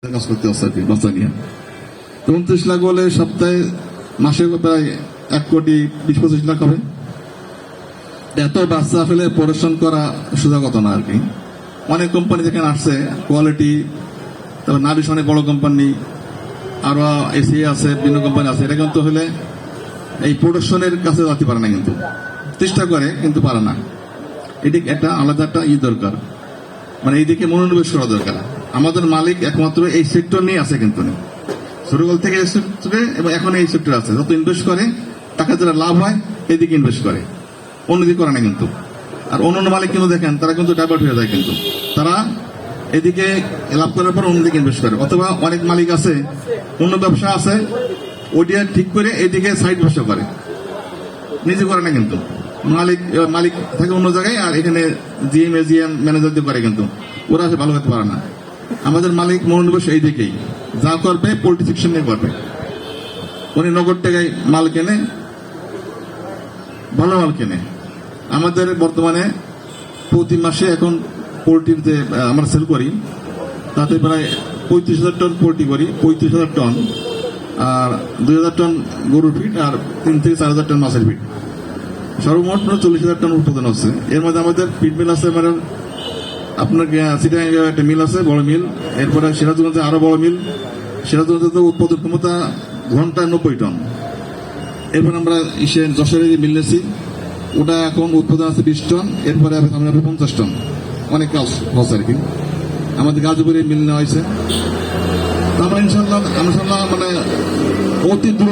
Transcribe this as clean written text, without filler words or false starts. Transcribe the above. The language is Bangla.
কাজ করতে হচ্ছে আর কি বাচ্চা নিয়ে। 29 লাখ বলে সপ্তাহে মাসে প্রায় 1,20,25,লাখ হবে। এত বাচ্চা ফেলে পড়াশোনা করা সোজা কথা না আর কি। অনেক কোম্পানি যেখানে আসছে কোয়ালিটি, তারপর নাবিশ অনেক বড় কোম্পানি, আরো এসি আছে, বিভিন্ন কোম্পানি আছে, এটা কিন্তু হলে এই প্রোডাকশনের কাছে যেতে পারে না, কিন্তু চেষ্টা করে কিন্তু পারে না। এটি একটা আলাদা একটা দরকার, মানে এইদিকে মনোনিবেশ করা দরকার। আমাদের মালিক একমাত্র এই সেক্টর নিয়ে আছে, কিন্তু ছোটকাল থেকে এই সেক্টরে এবং এখন এই সেক্টর আছে। যত ইনভেস্ট করে টাকা যারা লাভ হয় এইদিকে ইনভেস্ট করে, অন্যদিকে করে না কিন্তু। আর অন্য মালিক কিন্তু দেখেন তারা কিন্তু ডাইভার্ট হয়ে যায়, কিন্তু তারা এদিকে লাভ করার পর অন্যদিকে ইনভেস্ট করে। অথবা অনেক মালিক আছে অন্য ব্যবসা আছে ওইটা ঠিক করে এইদিকে সাইড ব্যবসা করে, নিজে করে না কিন্তু। মালিক থাকে অন্য জায়গায় আর এখানে জিএম ম্যানেজার দিয়ে করে, কিন্তু ওরা ভালো করতে পারে না। আমাদের মালিক মনোনিবেশ এই দিকেই, যা করবে পোল্ট্রি সেকশন নিয়ে করবে। উনি নগদ টাকায় মাল কেনে, ভালো মাল কেনে। আমাদের বর্তমানে প্রতি মাসে এখন পোল্ট্রিতে আমরা সেল করি, তাতে প্রায় 35,000 টন পোল্ট্রি করি, 35,000 টন, আর 2,000 টন গরুর ফিট, আর 3 থেকে 4,000 টন মাছের ফিট। সর্বমোট 40,000 টন উৎপাদন হচ্ছে। এর মধ্যে আমাদের ফিড মিল আছে, মানে আপনার চিটাগাং একটা মিল আছে, বড় মিল। এরপরে সিরাজগঞ্জে আরো বড় মিল, সিরাজগঞ্জে তো উৎপাদন ক্ষমতা ঘন্টায় 90 টন। এরপর আমরা যশোরে মিল নিয়েছি, ওটা এখন উৎপাদন আছে 20 টন। এরপরে আমরা 50 টন, অনেক কাজ হচ্ছে আর কি। আমাদের গাজীপুরে মিল নেওয়া হয়েছে। আমরা ইনশাল্লাহ মানে অতি দ্রুত